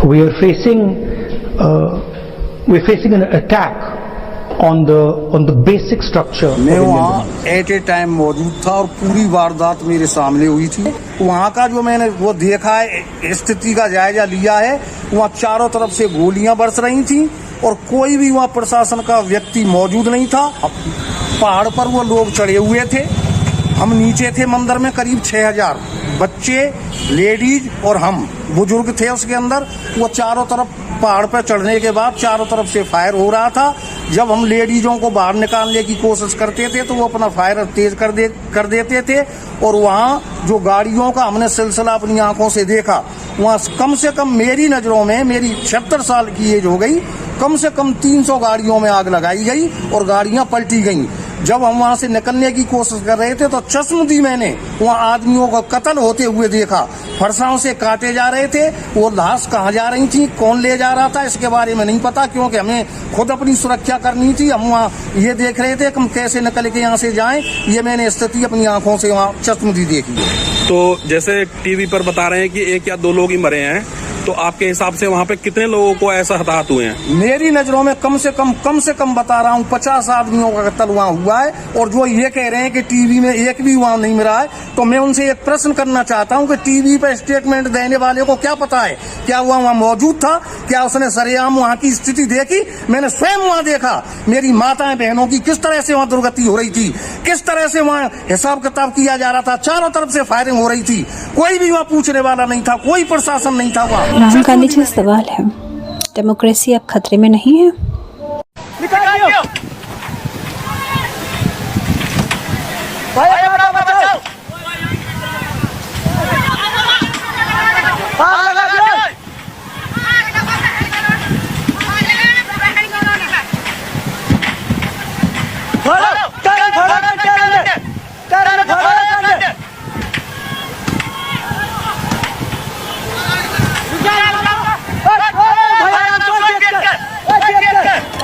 we're facing an attack on the basic structure. मैं वहाँ eight ए time मौजूद था और पूरी वारदात मेरे सामने हुई थी। वहाँ का जो मैंने वो देखा है, स्थिति का जायजा लिया है, वहाँ चारों तरफ से गोलियां बरस रही थी और कोई भी वहाँ प्रशासन का व्यक्ति मौजूद नहीं था। पहाड़ पर वो लोग चढ़े हुए थे, हम नीचे थे मंदिर में, करीब 6000 बच्चे, लेडीज और हम बुजुर्ग थे उसके अंदर। वो चारों तरफ पहाड़ पर चढ़ने के बाद चारों तरफ से फायर हो रहा था। जब हम लेडीजों को बाहर निकालने की कोशिश करते थे तो वो अपना फायर तेज कर देते थे और वहाँ जो गाड़ियों का हमने सिलसिला अपनी आंखों से देखा, वहाँ कम से कम मेरी नज़रों में, मेरी 76 साल की एज हो गई, कम से कम 300 गाड़ियों में आग लगाई गई और गाड़ियां पलटी गईं। जब हम वहां से निकलने की कोशिश कर रहे थे तो चश्मदीद मैंने वहां आदमियों का कत्ल होते हुए देखा, फरसाओं से काटे जा रहे थे। वो लाश कहाँ जा रही थी, कौन ले जा रहा था, इसके बारे में नहीं पता, क्योंकि हमें खुद अपनी सुरक्षा करनी थी। हम वहाँ ये देख रहे थे कि हम कैसे निकल के यहाँ से जाएं। ये मैंने स्थिति अपनी आंखों से वहाँ चश्मदीद देखी है। तो जैसे टीवी पर बता रहे हैं कि 1 या 2 लोग ही मरे हैं, तो आपके हिसाब से वहाँ पे कितने लोगों को ऐसा हताहत हुए हैं? मेरी नजरों में कम से कम बता रहा हूँ 50 आदमियों का कत्ल वहाँ हुआ है। और जो ये कह रहे हैं कि टीवी में एक भी वहाँ नहीं मिला है, तो मैं उनसे एक प्रश्न करना चाहता हूँ कि टीवी पर स्टेटमेंट देने वाले को क्या पता है, क्या हुआ वहाँ मौजूद था, क्या उसने सरेआम वहाँ की स्थिति देखी? मैंने स्वयं वहाँ देखा, मेरी माताएं बहनों की किस तरह से वहाँ दुर्गति हो रही थी, किस तरह से वहाँ हिसाब किताब किया जा रहा था, चारों तरफ से फायरिंग हो रही थी, कोई भी वहाँ पूछने वाला नहीं था, कोई प्रशासन नहीं था वहाँ। राहुल गांधी जी, सवाल है, डेमोक्रेसी अब खतरे में नहीं है?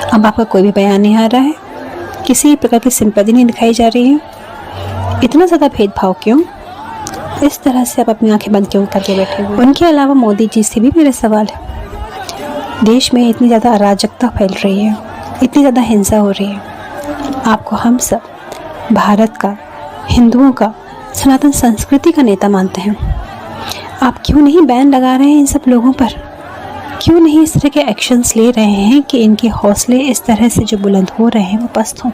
अब आपका कोई भी बयान नहीं आ रहा है, किसी प्रकार की सिंपैथी नहीं दिखाई जा रही है, इतना ज़्यादा भेदभाव क्यों? इस तरह से आप अपनी आंखें बंद क्यों करके बैठे हुए? उनके अलावा मोदी जी से भी मेरा सवाल है, देश में इतनी ज़्यादा अराजकता फैल रही है, इतनी ज़्यादा हिंसा हो रही है, आपको हम सब भारत का, हिंदुओं का, सनातन संस्कृति का नेता मानते हैं, आप क्यों नहीं बैन लगा रहे हैं इन सब लोगों पर? क्यों नहीं इस तरह के एक्शंस ले रहे हैं कि इनके हौसले इस तरह से जो बुलंद हो रहे हैं वो पस्त हों?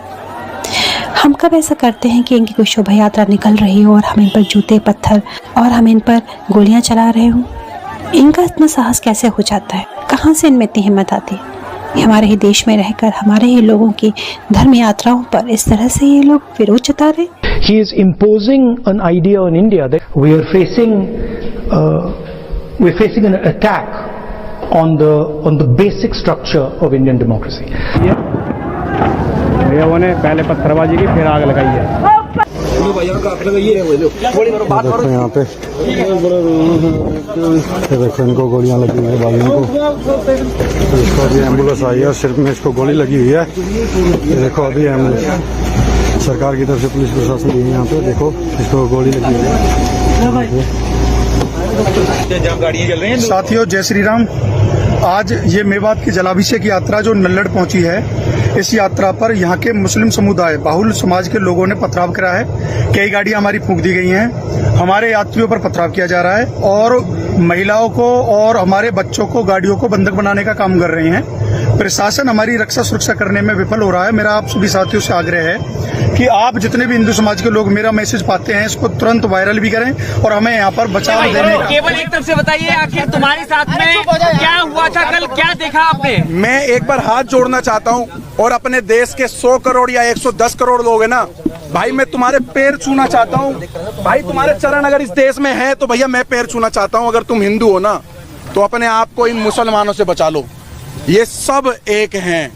हम कब ऐसा करते हैं कि इनकी कोई शोभा यात्रा निकल रही हो और हम इन पर जूते पत्थर और हम इन पर गोलियां चला रहे हों? इनका इतना साहस कैसे हो जाता है? कहाँ से इनमें इतनी हिम्मत आती है? हमारे ही देश में रहकर हमारे ही लोगों की धर्म यात्राओं पर इस तरह से ये लोग विरोध जता रहे। He is imposing an idea on India that we're facing an attack on the basic structure of Indian democracy. भैया ने पहले पत्थरबाजी की, फिर आग लगाई है। देखो यहाँ पे, देखो इनको गोलियां लगी हुई है भाइयों को। इसको अभी एम्बुलेंस आई है, सिर्फ में इसको गोली लगी हुई है। ये देखो अभी एम्बुलेंस सरकार की तरफ से पुलिस प्रशासन भी है यहाँ पे, देखो इसको गोली लगी हुई है। साथियों, जय श्री राम। आज ये मेवात की जलाभिषेक यात्रा जो नल्लड़ पहुंची है, इस यात्रा पर यहाँ के मुस्लिम समुदाय, बाहुल समाज के लोगों ने पथराव करा है। कई गाड़ियां हमारी फूंक दी गई हैं, हमारे यात्रियों पर पथराव किया जा रहा है और महिलाओं को और हमारे बच्चों को गाड़ियों को बंधक बनाने का काम कर रहे हैं। प्रशासन हमारी रक्षा सुरक्षा करने में विफल हो रहा है। मेरा आप सभी साथियों से आग्रह है कि आप जितने भी हिंदू समाज के लोग मेरा मैसेज पाते हैं, इसको तुरंत वायरल भी करें और हमें यहाँ पर बचाव देने का। केवल एक तरफ से बताइए, आखिर तुम्हारे साथ में क्या हुआ था कल, क्या देखा आपने? मैं एक बार हाथ जोड़ना चाहता हूँ और अपने देश के 100 करोड़ या 110 करोड़ लोग हैं ना भाई, मैं तुम्हारे पैर छूना चाहता हूँ भाई, तुम्हारे चरण अगर इस देश में है तो भैया मैं पैर छूना चाहता हूँ। अगर तुम हिंदू हो ना तो अपने आप को इन मुसलमानों से बचा लो। ये सब एक हैं,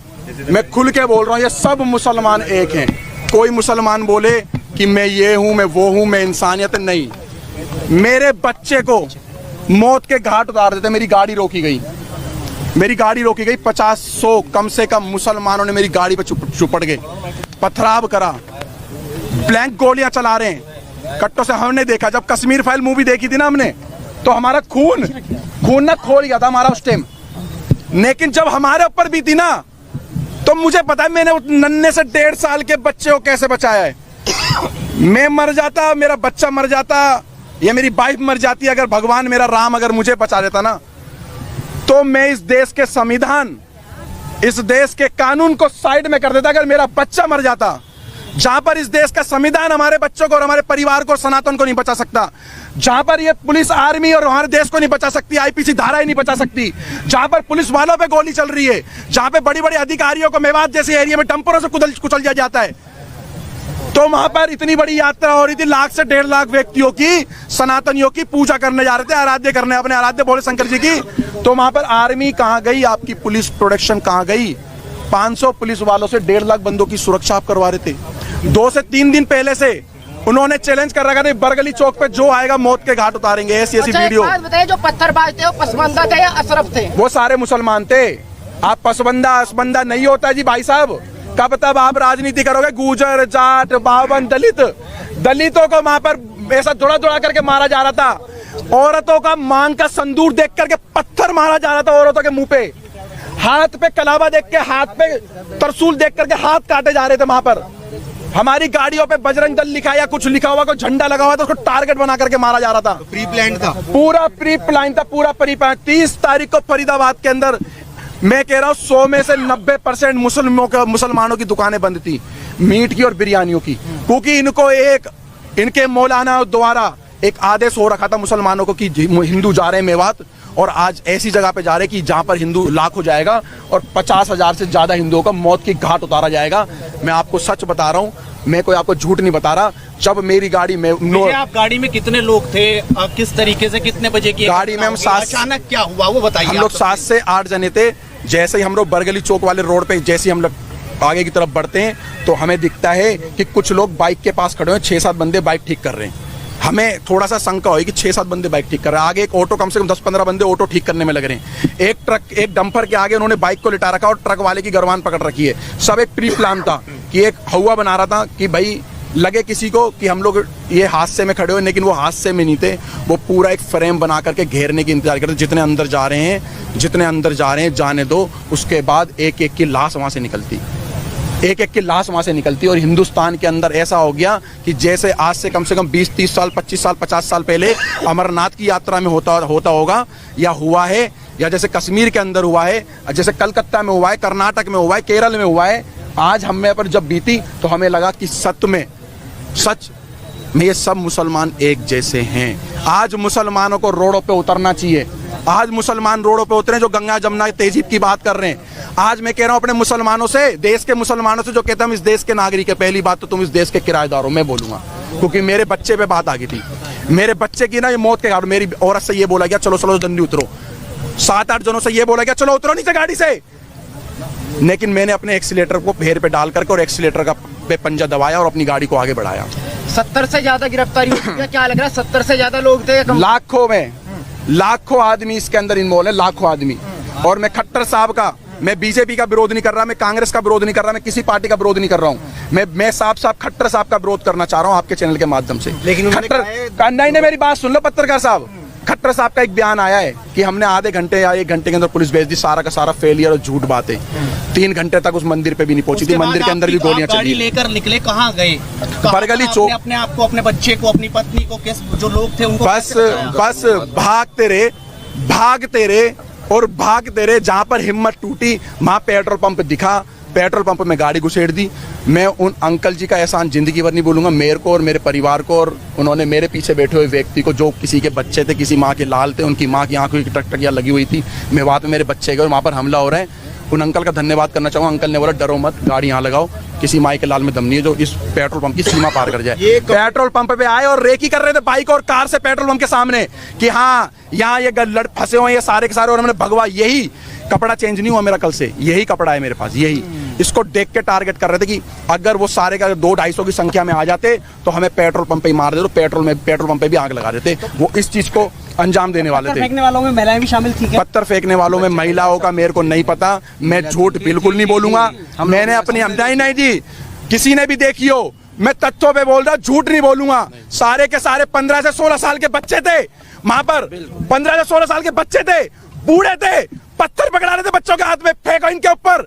मैं खुल के बोल रहा हूँ, ये सब मुसलमान एक हैं। कोई मुसलमान बोले कि मैं ये हूँ, मैं वो हूँ, मैं इंसानियत नहीं। मेरे बच्चे को मौत के घाट उतार देते, मेरी गाड़ी रोकी गई, 50-100 कम से कम मुसलमानों ने मेरी गाड़ी पर चुपड़ गए, पथराव करा, ब्लैंक गोलियां चला रहे हैं कट्टों से। हमने देखा जब कश्मीर फाइल मूवी देखी थी ना हमने, तो हमारा खून खून ना खोल गया था हमारा उस टाइम। लेकिन जब हमारे ऊपर भी थी ना, तो मुझे पता है मैंने उस नन्हे से 1.5 साल के बच्चे को कैसे बचाया है। मैं मर जाता, मेरा बच्चा मर जाता, या मेरी वाइफ मर जाती, अगर भगवान मेरा राम अगर मुझे बचा देता ना, तो मैं इस देश के संविधान, इस देश के कानून को साइड में कर देता। अगर मेरा बच्चा मर जाता, जहां पर इस देश का संविधान हमारे बच्चों को और हमारे परिवार को और सनातन को नहीं बचा सकता, जहां पर ये पुलिस आर्मी और हमारे देश को नहीं बचा सकती, आईपीसी धारा ही नहीं बचा सकती, जहां पर पुलिस वालों पे गोली चल रही है, जहां पे बड़ी बड़ी अधिकारियों को मेवात जैसे एरिया में डंपरों से कुचल दिया जाता है, तो वहां पर इतनी बड़ी यात्रा हो रही थी, 1 से 1.5 लाख व्यक्तियों की, सनातनियों की पूजा करने जा रहे थे, आराध्य करने, अपने आराध्य भोले शंकर जी की। तो वहां पर आर्मी कहां गई, आपकी पुलिस प्रोटेक्शन कहां गई? 500 पुलिस वालों से 1.5 लाख बंदों की सुरक्षा आप करवा रहे थे। 2 से 3 दिन पहले से उन्होंने चैलेंज कर रखा था, बरगली चौक पे जो आएगा मौत के घाट उतारेंगे। ऐसी वीडियो। बताइए, जो पत्थरबाज थे वो पसमानदा थे या अशरफ थे? वो सारे मुसलमान थे। आप पसबंदा नहीं होता जी भाई साहब। कब तब आप राजनीति करोगे? गुजर, जाट, बावन, दलितों को वहां पर ऐसा दौड़ा करके मारा जा रहा था। औरतों का मांग का संदूर देख करके पत्थर मारा जा रहा था औरतों के मुंह पे। हाथ पे कलावा देख के, हाथ पे तरसूल देख करके हाथ काटे जा रहे थे वहां पर। हमारी गाड़ियों पे बजरंग दल लिखा या कुछ लिखा हुआ, कोई झंडा लगा हुआ था, उसको टारगेट बना करके मारा जा रहा था। प्री प्लान था, पूरा प्री प्लान था, पूरा प्री प्लान। 30 तारीख को फरीदाबाद के अंदर मैं कह रहा हूँ 100 में से 90% मुसलमानों की दुकानें बंद थी, मीट की और बिरयानियों की, क्योंकि इनके मौलाना द्वारा एक आदेश हो रखा था मुसलमानों को कि हिंदू जा रहे हैं मेवात, और आज ऐसी जगह पे जा रहे हैं कि जहां पर हिंदू लाख हो जाएगा और 50,000 से ज्यादा हिंदुओं का मौत की घाट उतारा जाएगा। मैं आपको सच बता रहा हूं, मैं कोई आपको झूठ नहीं बता रहा। जब मेरी गाड़ी में आप गाड़ी में कितने लोग थे, किस तरीके से, कितने बजे की गाड़ी में हम 7, अचानक क्या हुआ वो बताइए। हम लोग 7 से 8 जने थे। जैसे ही हम लोग बरगली चौक वाले रोड पे जैसे ही हम लोग आगे की तरफ बढ़ते हैं, तो हमें दिखता है कि कुछ लोग बाइक के पास खड़े हैं, 6-7 बंदे बाइक ठीक कर रहे हैं। हमें थोड़ा सा शंका हुई कि 6-7 बंदे बाइक ठीक कर रहे हैं। आगे एक ऑटो, कम से कम 10-15 बंदे ऑटो ठीक करने में लग रहे हैं। एक ट्रक, एक डंपर के आगे उन्होंने बाइक को लिटा रखा और ट्रक वाले की गरवान पकड़ रखी है। सब एक प्री प्लान था कि एक हवा बना रहा था कि भाई लगे किसी को कि हम लोग ये हादसे में खड़े हुए, लेकिन वो हादसे में नहीं थे। वो पूरा एक फ्रेम बना करके घेरने की इंतजार करते, जितने अंदर जा रहे हैं जाने दो। उसके बाद एक एक की लाश वहां से निकलती, और हिंदुस्तान के अंदर ऐसा हो गया कि जैसे आज से कम 20-30 साल, 25 साल, 50 साल पहले अमरनाथ की यात्रा में होता होगा या हुआ है, या जैसे कश्मीर के अंदर हुआ है, जैसे कलकत्ता में हुआ है, कर्नाटक में हुआ है, केरल में हुआ है। आज हमें पर जब बीती तो हमें लगा कि सच में ये सब मुसलमान एक जैसे हैं। आज मुसलमानों को रोडों पे उतरना चाहिए। आज मुसलमान रोडों पे उतरे जो गंगा जमुना तहजीब की बात कर रहे हैं। आज मैं कह रहा हूं अपने मुसलमानों से, देश के मुसलमानों से, जो कहते हैं हम इस देश के नागरिक है, पहली बात तो तुम इस देश के किराएदार हो। मैं बोलूंगा क्योंकि मेरे बच्चे पे बात आ गई थी, मेरे बच्चे की ना ये मौत के कारण मेरी औरत से ये बोला गया चलो जल्दी उतरो। 7-8 जनों से ये बोला गया चलो उतरो नीचे गाड़ी से, लेकिन मैंने अपने एक्सीलेटर को पैर पे डाल करके और एक्सीलेटर का पे पंजा दबाया और अपनी गाड़ी को आगे बढ़ाया। 70 से ज्यादा गिरफ्तारी हुई है, क्या लग रहा है? 70 से ज्यादा लोग थे, लाखों आदमी इसके अंदर इन्वॉल्व है, लाखों आदमी। और मैं खट्टर साहब का, मैं बीजेपी का विरोध नहीं कर रहा, मैं कांग्रेस का विरोध नहीं कर रहा, मैं किसी पार्टी का विरोध नहीं कर रहा हूं। मैं साफ खट्टर साहब का विरोध करना चाह रहा हूं आपके चैनल के माध्यम से। लेकिन नहीं, मेरी बात सुन लो पत्रकार साहब। खट्टर साहब का एक बयान आया है कि हमने आधे घंटे या 1 घंटे के अंदर पुलिस भेज दी, सारा का सारा फेलियर और झूठ बातें। 3 घंटे तक उस मंदिर पे भी नहीं पहुंची थी, मंदिर के अंदर भी गोलियां चली। लेकर निकले कहाँ गए? बरगली चौक। अपने आप को, अपने बच्चे को, अपनी पत्नी को, जो लोग थे उनको बस भागते रहे। जहां पर हिम्मत टूटी वहां पेट्रोल पंप दिखा, पेट्रोल पंप में गाड़ी घुसेड़ दी। मैं उन अंकल जी का एहसान जिंदगी भर नहीं भूलूंगा, मेरे को और मेरे परिवार को, और उन्होंने मेरे पीछे बैठे हुए व्यक्ति को, जो किसी के बच्चे थे, किसी माँ के लाल थे, उनकी माँ की आंखों की टकटकियां लगी हुई थी। मैं वहां पे मेरे बच्चे गए और वहां पर हमला हो रहा है। उन अंकल का धन्यवाद करना चाहूंगा। अंकल ने बोला डरो मत, गाड़ी यहाँ लगाओ, किसी माई के लाल में दम नहीं है जो इस पेट्रोल पंप की सीमा पार कर जाए। पेट्रोल पंप पे आए और रेकी कर रहे थे बाइक और कार से पेट्रोल पंप के सामने कि हाँ यहाँ ये फंसे हुए ये सारे के सारे, और हमने भगवा, यही कपड़ा चेंज नहीं हुआ मेरा कल से, यही कपड़ा है मेरे पास, यही। इसको देख के टारगेट कर रहे थे कि अगर वो सारे का 200-250 की संख्या में आ जाते तो हमें पेट्रोल पंप पे ही मार देते, पेट्रोल पंप पे भी आग लगा देते। वो इस चीज को अंजाम देने वाले थे। पत्थर फेंकने वालों में महिलाएं भी शामिल थी क्या? पत्थर फेंकने वालों में महिलाओं का मेरे को नहीं पता, मैं झूठ बिल्कुल नहीं बोलूंगा। मैंने अपनी नहीं जी, किसी ने भी देखी हो मैं तथ्यों पे बोल रहा हूं, झूठ नहीं बोलूंगा। सारे के सारे 15 से 16 साल के बच्चे थे वहां पर, 15 से 16 साल के बच्चे थे, बूढ़े थे, पत्थर पकड़ा रहे थे बच्चों के हाथ में, फेंको इनके ऊपर।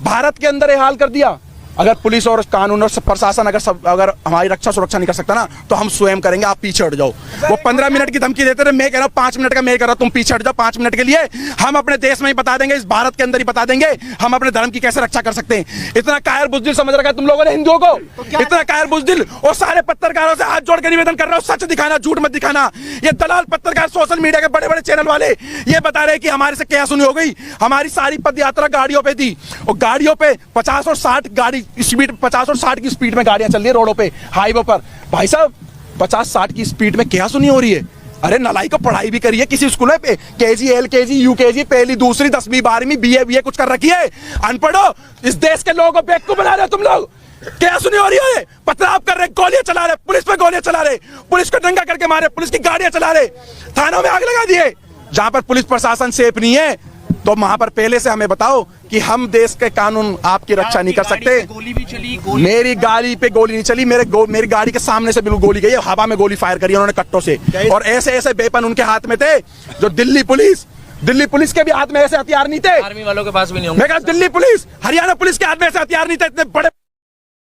भारत के अंदर ये हाल कर दिया। अगर पुलिस और कानून और प्रशासन अगर हमारी रक्षा सुरक्षा नहीं कर सकता ना, तो हम स्वयं करेंगे, आप पीछे हट जाओ। वो 15 मिनट की धमकी देते थे, मैं कह रहा हूं 5 मिनट का मैं कह रहा हूं, तुम पीछे हट जाओ 5 मिनट के लिए। हम अपने देश में ही बता देंगे, इस भारत के अंदर ही बता देंगे हम अपने धर्म की कैसे रक्षा कर सकते हैं। इतना कायर बुजदिल समझ रखा है तुम लोगों ने हिंदुओं को, इतना कायर बुजदिल। और सारे पत्रकारों से हाथ जोड़ के निवेदन कर रहा हूं, सच दिखाना, झूठ मत दिखाना। ये दलाल पत्रकार, सोशल मीडिया के बड़े बड़े चैनल वाले ये बता रहे कि हमारे से क्या सुनी हो गई। हमारी सारी पद यात्रा गाड़ियों पे थी, और गाड़ियों पे 50 और 60 गाड़ी स्पीड, 50 और 60 की स्पीड में गाड़ियां चल रही है रोडों पे, हाईवे पर। भाई साहब 50-60 की स्पीड में क्या सुनी हो रही है? अरे नलाई को पढ़ाई भी करिए किसी स्कूल में, केजी, एलकेजी, यूकेजी, पहली, दूसरी, 10वीं, 12वीं, बीए कुछ कर रखी है। अनपढ़ो, इस देश के लोगों को बेवकूफ बना रहे हो तुम लोग। क्या सुनी हो रही है? पथराव कर रहे, गोलियां चला रहे, पुलिस पे गोलियां चला रहे, पुलिस को दंगा करके मारे, पुलिस की गाड़ियां चला रहे, थानों में आग लगा दिए। जहां पर पुलिस प्रशासन सेफ नहीं है, तो वहां पर पहले से हमें बताओ कि हम देश के कानून आपकी रक्षा नहीं कर सकते। गोली भी चली, मेरी गाड़ी पे गोली नहीं चली, मेरी गाड़ी के सामने से बिल्कुल गोली गई है, हवा में गोली फायर करी उन्होंने कट्टों से। और ऐसे ऐसे वेपन उनके हाथ में थे, जो दिल्ली पुलिस के भी हाथ में ऐसे हथियार नहीं थे, आर्मी वालों के पास भी नहीं होंगे। मैं कहा दिल्ली पुलिस, हरियाणा पुलिस के हाथ में ऐसे हथियार नहीं थे, इतने बड़े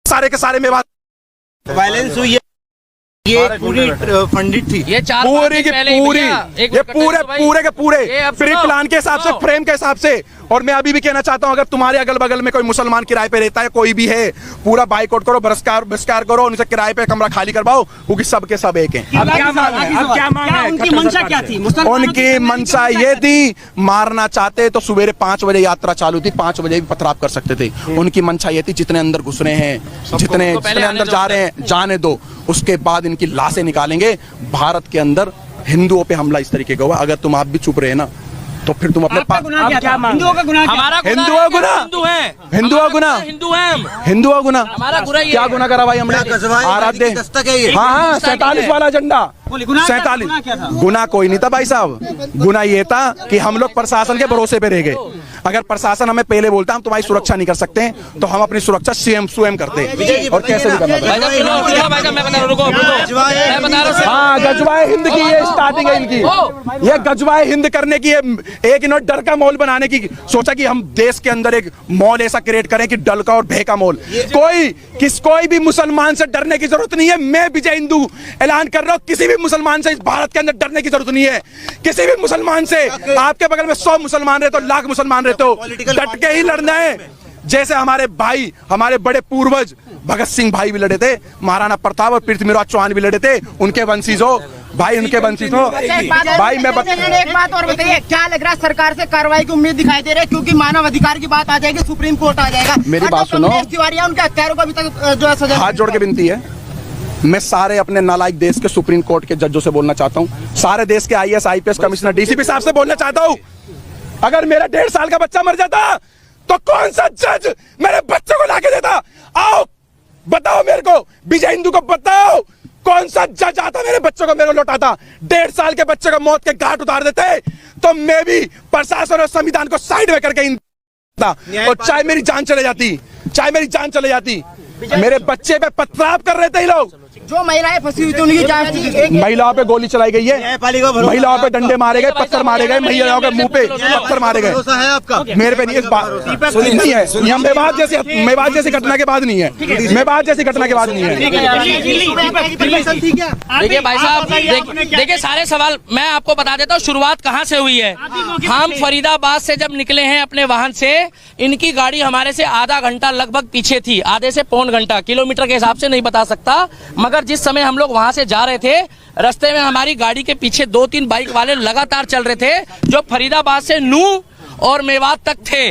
सारे के सारे में वायलेंस हुई है, ये पूरी फंडित थी, ये पूरी की पूरी, ये पूरे के पूरे प्री प्लान के हिसाब से, फ्रेम के हिसाब से। और मैं अभी भी कहना चाहता हूं, अगर तुम्हारे अगल बगल में कोई मुसलमान किराए पे रहता है, कोई भी है, पूरा बाइकआउट करो, बहिष्कार करो, उनसे किराए पे कमरा खाली करवाओ, क्योंकि सबके सब एक हैं। उनकी मंशा क्या थी? उनकी मंशा ये थी, मारना चाहते तो सवेरे 5 बजे यात्रा चालू थी, 5 बजे भी पथराव कर सकते थे। उनकी मंशा ये थी, जितने अंदर घुस रहे हैं, जितने अंदर जा रहे हैं, जाने दो, उसके बाद इनकी लाशें निकालेंगे। भारत के अंदर हिंदुओं पे हमला इस तरीके का हुआ। अगर तुम आप भी चुप रहे ना, तो फिर तुम अपने हिंदुओं का गुनाह, हमारा हिंदुओं गुना, हिंदुओं गुना, हिंदुओं गुना, क्या गुना करा भाई हमने? आराध्य, हाँ 47 वाला झंडा, 47 गुना कोई नहीं था भाई साहब। गुना ये था कि हम लोग प्रशासन के भरोसे पे रह गए। अगर प्रशासन हमें पहले बोलता हम तुम्हारी सुरक्षा नहीं कर सकते, तो हम अपनी सुरक्षा स्वयं करते, और कैसे भी करना। हाँ, गजवाए हिंद की ये स्टार्टिंग है इनकी, ये गजवाए हिंद करने की, एक इन्होंने डर का मॉल बनाने की सोचा कि हम देश के अंदर एक मॉल ऐसा क्रिएट करें कि डर का और भय का मॉल। कोई भी मुसलमान से डरने की जरूरत नहीं है। मैं विजय हिंदू ऐलान कर रहा हूँ, किसी भी मुसलमान से इस भारत के अंदर डरने की जरूरत नहीं है। किसी भी मुसलमान से, आपके बगल में 100 मुसलमान रहते हो, लाख मुसलमान रहते हो, डट के ही लड़ना है। जैसे हमारे भाई, हमारे बड़े पूर्वज भगत सिंह भाई भी लड़े थे, महाराणा प्रताप और पृथ्वीराज चौहान भी लड़े थे, उनके वंशीज हो भाई, उनके वंशीज हो भाई। मैं एक बात और बताइए, क्या लग रहा है सरकार से कार्रवाई की उम्मीद दिखाई दे रही है? क्योंकि मानव अधिकार की बात आ जाएगी, सुप्रीम कोर्ट आ जाएगा। मेरी बात सुनो, उनके हत्यारों को अभी तक जो है सजा। हाथ जोड़ के विनती है, मैं सारे अपने नालायक देश के सुप्रीम कोर्ट के जजों से बोलना चाहता हूँ, सारे देश के IAS IPS कमिश्नर DCP साहब से बोलना चाहता हूँ, अगर मेरा 1.5 साल का बच्चा मर जाता तो कौन सा जज मेरे बच्चे को लाके देता? आओ बताओ मेरे को, विजय हिंदू को बताओ, कौन सा जज आता मेरे बच्चों को मेरे को लौटाता? 1.5 साल के बच्चे को मौत के घाट उतार देते, तो मैं भी प्रशासन और संविधान को साइड में करके और चाहे मेरी जान चले जाती, मेरे बच्चे पे पथराव कर रहे थे ये लोग। जो महिलाएं फंसी हुई थी उनकी जांच की, महिलाओं पे गोली चलाई गई है, महिलाओं पे डंडे मारे गए, पत्थर मारे गए, महिलाओं के मुंह पे पत्थर मारे गए। मेरे पे नहीं, इस बात नहीं है, ये मेवात जैसी घटना के बाद नहीं है, मेवात जैसी घटना के बाद नहीं है। देखिए भाई साहब, देखिए सारे सवाल मैं आपको बता देता हूँ, शुरुआत कहाँ से हुई है। हम फरीदाबाद से जब निकले हैं अपने वाहन से, इनकी गाड़ी हमारे से आधा घंटा लगभग पीछे थी, आधे से पौन घंटा, किलोमीटर के हिसाब से नहीं बता सकता, मगर जिस समय हम लोग वहां से जा रहे थे, रास्ते में हमारी गाड़ी के पीछे 2-3 बाइक वाले लगातार चल रहे थे, जो फरीदाबाद से नूह और मेवात तक थे।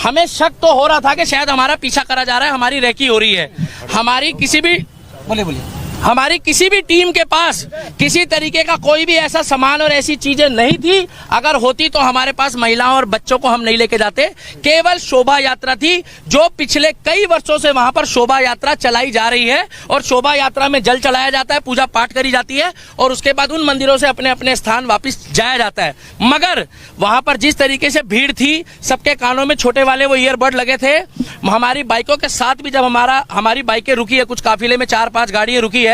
हमें शक तो हो रहा था कि शायद हमारा पीछा करा जा रहा है, हमारी रेकी हो रही है। हमारी किसी भी हमारी किसी भी टीम के पास किसी तरीके का कोई भी ऐसा सामान और ऐसी चीजें नहीं थी। अगर होती तो हमारे पास महिलाओं और बच्चों को हम नहीं लेके जाते। केवल शोभा यात्रा थी जो पिछले कई वर्षों से वहां पर शोभा यात्रा चलाई जा रही है और शोभा यात्रा में जल चढ़ाया जाता है, पूजा पाठ करी जाती है और उसके बाद उन मंदिरों से अपने अपने स्थान वापस जाया जाता है। मगर वहां पर जिस तरीके से भीड़ थी, सबके कानों में छोटे वाले वो ईयरबड लगे थे। हमारी बाइकों के साथ भी जब हमारी बाइकें रुकी है, कुछ काफिले में 4-5 गाड़ियां रुकी है,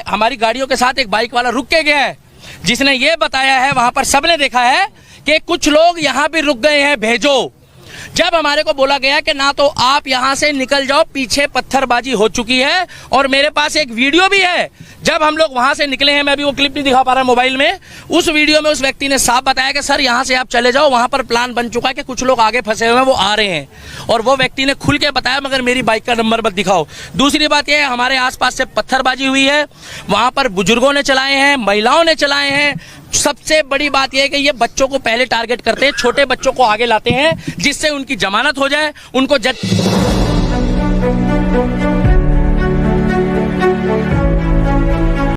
हमारी गाड़ियों के साथ एक बाइक वाला रुक के गया है, जिसने ये बताया है, वहां पर सबने देखा है कि कुछ लोग यहां भी रुक गए हैं, भेजो। जब हमारे को बोला गया कि ना तो आप यहां से निकल जाओ, पीछे पत्थरबाजी हो चुकी है और मेरे पास एक वीडियो भी है जब हम लोग वहां से निकले हैं। मैं अभी वो क्लिप नहीं दिखा पा रहा मोबाइल में। उस वीडियो में उस व्यक्ति ने साफ बताया कि सर यहां से आप चले जाओ, वहां पर प्लान बन चुका है कि कुछ लोग आगे फंसे हुए हैं, वो आ रहे हैं। और वो व्यक्ति ने खुल के बताया, मगर मेरी बाइक का नंबर मत दिखाओ। दूसरी बात यह है, हमारे आसपास से पत्थरबाजी हुई है, वहां पर बुजुर्गों ने चलाए हैं, महिलाओं ने चलाए हैं। सबसे बड़ी बात यह है कि ये बच्चों को पहले टारगेट करते हैं, छोटे बच्चों को आगे लाते हैं जिससे उनकी जमानत हो जाए, उनको